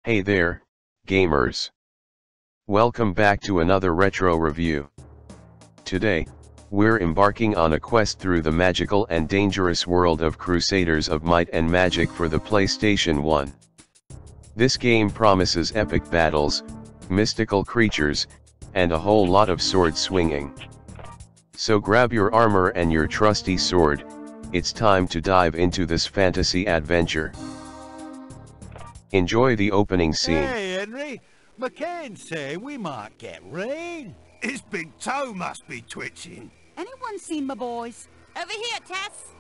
Hey there, gamers. Welcome back to another retro review. Today, we're embarking on a quest through the magical and dangerous world of Crusaders of Might and Magic for the PlayStation 1. This game promises epic battles, mystical creatures, and a whole lot of sword swinging. So grab your armor and your trusty sword, it's time to dive into this fantasy adventure. Enjoy the opening scene. Hey, Henry. McCain say we might get rain. His big toe must be twitching. Anyone seen my boys? Over here, Tess!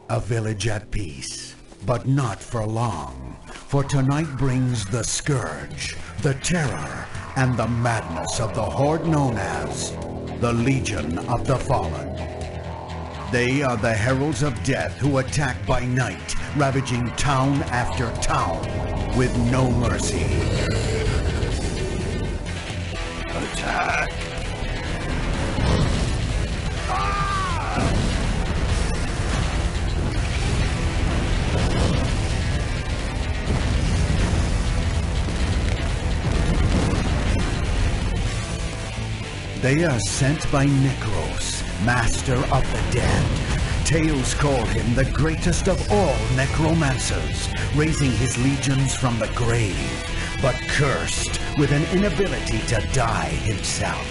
A village at peace, but not for long. For tonight brings the scourge, the terror, and the madness of the horde known as the Legion of the Fallen. They are the heralds of death who attack by night, ravaging town after town with no mercy. Attack! They are sent by Necros, master of the dead. Tales call him the greatest of all necromancers, raising his legions from the grave, but cursed with an inability to die himself.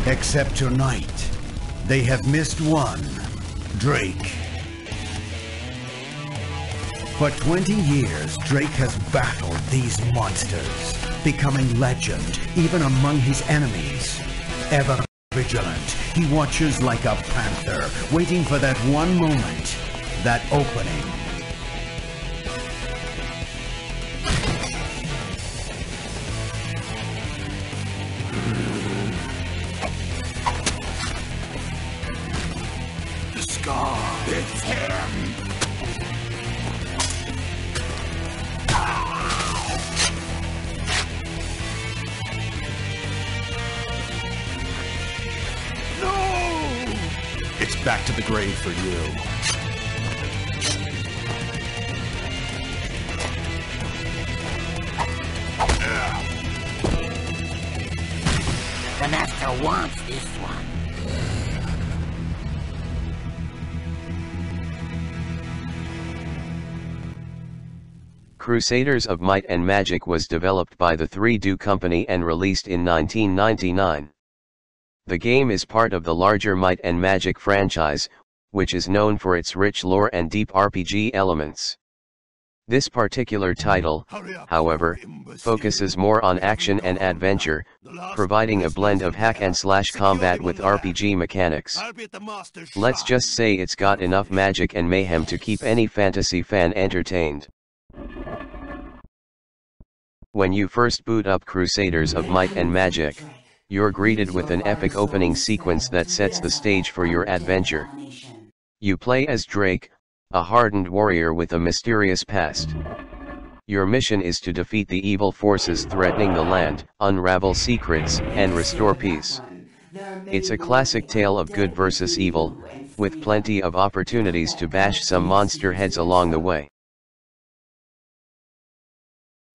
Except tonight, they have missed one, Drake. For 20 years, Drake has battled these monsters, becoming legend even among his enemies. Ever vigilant, he watches like a panther, waiting for that one moment, that opening. The scar! It's him! It's back to the grave for you. The master wants this one. Crusaders of Might and Magic was developed by the 3Do Company and released in 1999. The game is part of the larger Might and Magic franchise, which is known for its rich lore and deep RPG elements. This particular title, however, focuses more on action and adventure, providing a blend of hack-and-slash combat with RPG mechanics. Let's just say it's got enough magic and mayhem to keep any fantasy fan entertained. When you first boot up Crusaders of Might and Magic, you're greeted with an epic opening sequence that sets the stage for your adventure. You play as Drake, a hardened warrior with a mysterious past. Your mission is to defeat the evil forces threatening the land, unravel secrets, and restore peace. It's a classic tale of good versus evil, with plenty of opportunities to bash some monster heads along the way.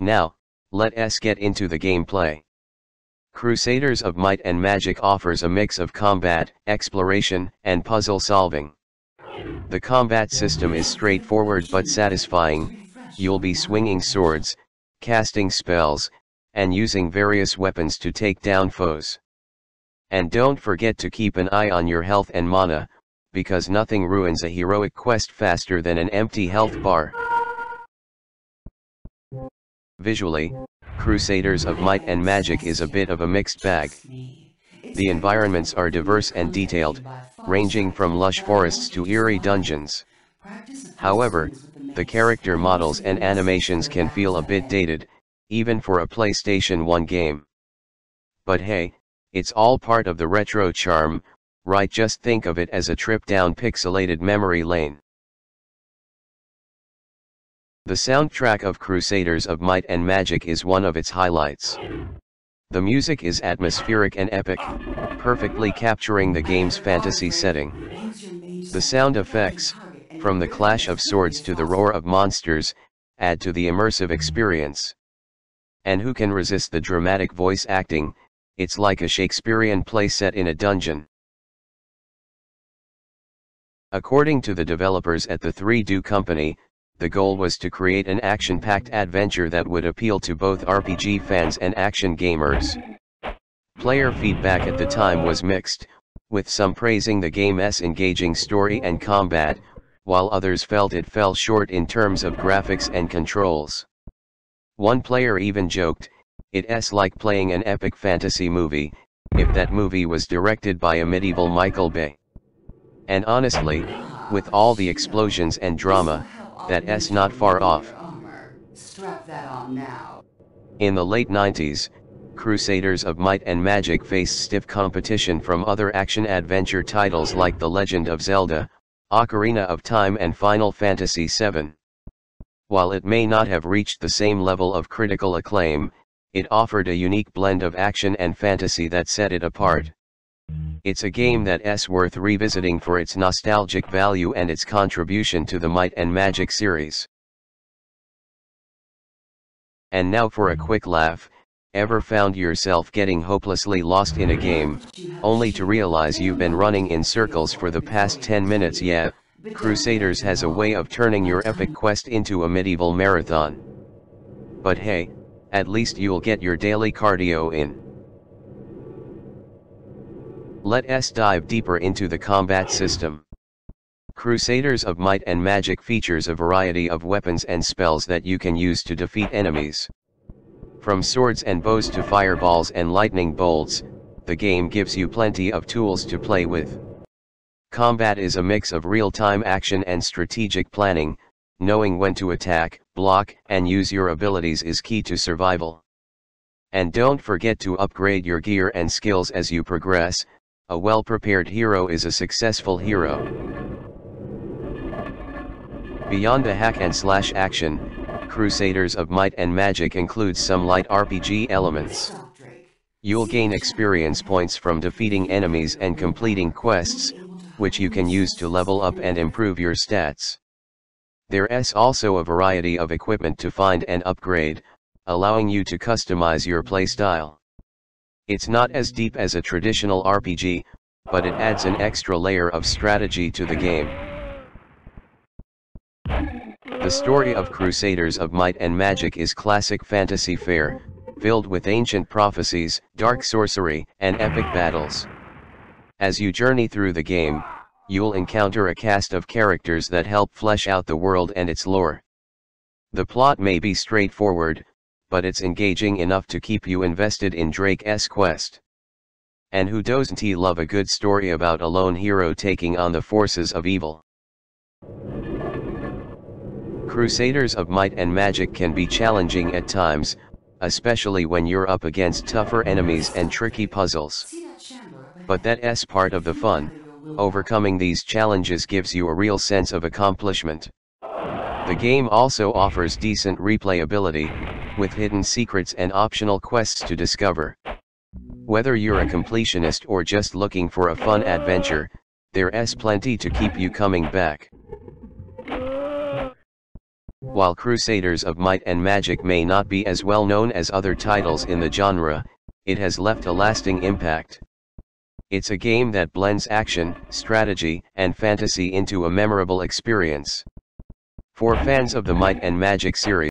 Now, let us get into the gameplay. Crusaders of Might and Magic offers a mix of combat, exploration, and puzzle solving. The combat system is straightforward but satisfying. You'll be swinging swords, casting spells, and using various weapons to take down foes. And don't forget to keep an eye on your health and mana, because nothing ruins a heroic quest faster than an empty health bar. Visually, Crusaders of Might and Magic is a bit of a mixed bag. The environments are diverse and detailed, ranging from lush forests to eerie dungeons. However, the character models and animations can feel a bit dated, even for a PlayStation 1 game. But hey, it's all part of the retro charm, right? Just think of it as a trip down pixelated memory lane. The soundtrack of Crusaders of Might and Magic is one of its highlights. The music is atmospheric and epic, perfectly capturing the game's fantasy setting. The sound effects, from the clash of swords to the roar of monsters, add to the immersive experience. And who can resist the dramatic voice acting? It's like a Shakespearean play set in a dungeon. According to the developers at the 3Do company, the goal was to create an action-packed adventure that would appeal to both RPG fans and action gamers. Player feedback at the time was mixed, with some praising the game's engaging story and combat, while others felt it fell short in terms of graphics and controls. One player even joked, "It's like playing an epic fantasy movie, if that movie was directed by a medieval Michael Bay." And honestly, with all the explosions and drama, that's not far off. In the late 90s, Crusaders of Might and Magic faced stiff competition from other action-adventure titles like The Legend of Zelda, Ocarina of Time and Final Fantasy VII. While it may not have reached the same level of critical acclaim, it offered a unique blend of action and fantasy that set it apart. It's a game that's worth revisiting for its nostalgic value and its contribution to the Might and Magic series. And now for a quick laugh. Ever found yourself getting hopelessly lost in a game, only to realize you've been running in circles for the past 10 minutes? Yeah, Crusaders has a way of turning your epic quest into a medieval marathon. But hey, at least you'll get your daily cardio in. Let's dive deeper into the combat system. Crusaders of Might and Magic features a variety of weapons and spells that you can use to defeat enemies. From swords and bows to fireballs and lightning bolts, the game gives you plenty of tools to play with. Combat is a mix of real-time action and strategic planning. Knowing when to attack, block, and use your abilities is key to survival. And don't forget to upgrade your gear and skills as you progress. A well-prepared hero is a successful hero. Beyond the hack-and-slash action, Crusaders of Might and Magic includes some light RPG elements. You'll gain experience points from defeating enemies and completing quests, which you can use to level up and improve your stats. There's also a variety of equipment to find and upgrade, allowing you to customize your playstyle. It's not as deep as a traditional RPG, but it adds an extra layer of strategy to the game. The story of Crusaders of Might and Magic is classic fantasy fare, filled with ancient prophecies, dark sorcery, and epic battles. As you journey through the game, you'll encounter a cast of characters that help flesh out the world and its lore. The plot may be straightforward, but it's engaging enough to keep you invested in Drake's quest. And who doesn't love a good story about a lone hero taking on the forces of evil? Crusaders of Might and Magic can be challenging at times, especially when you're up against tougher enemies and tricky puzzles. But that's part of the fun. Overcoming these challenges gives you a real sense of accomplishment. The game also offers decent replayability, with hidden secrets and optional quests to discover. Whether you're a completionist or just looking for a fun adventure, there's plenty to keep you coming back. While Crusaders of Might and Magic may not be as well known as other titles in the genre, it has left a lasting impact. It's a game that blends action, strategy, and fantasy into a memorable experience. For fans of the Might and Magic series,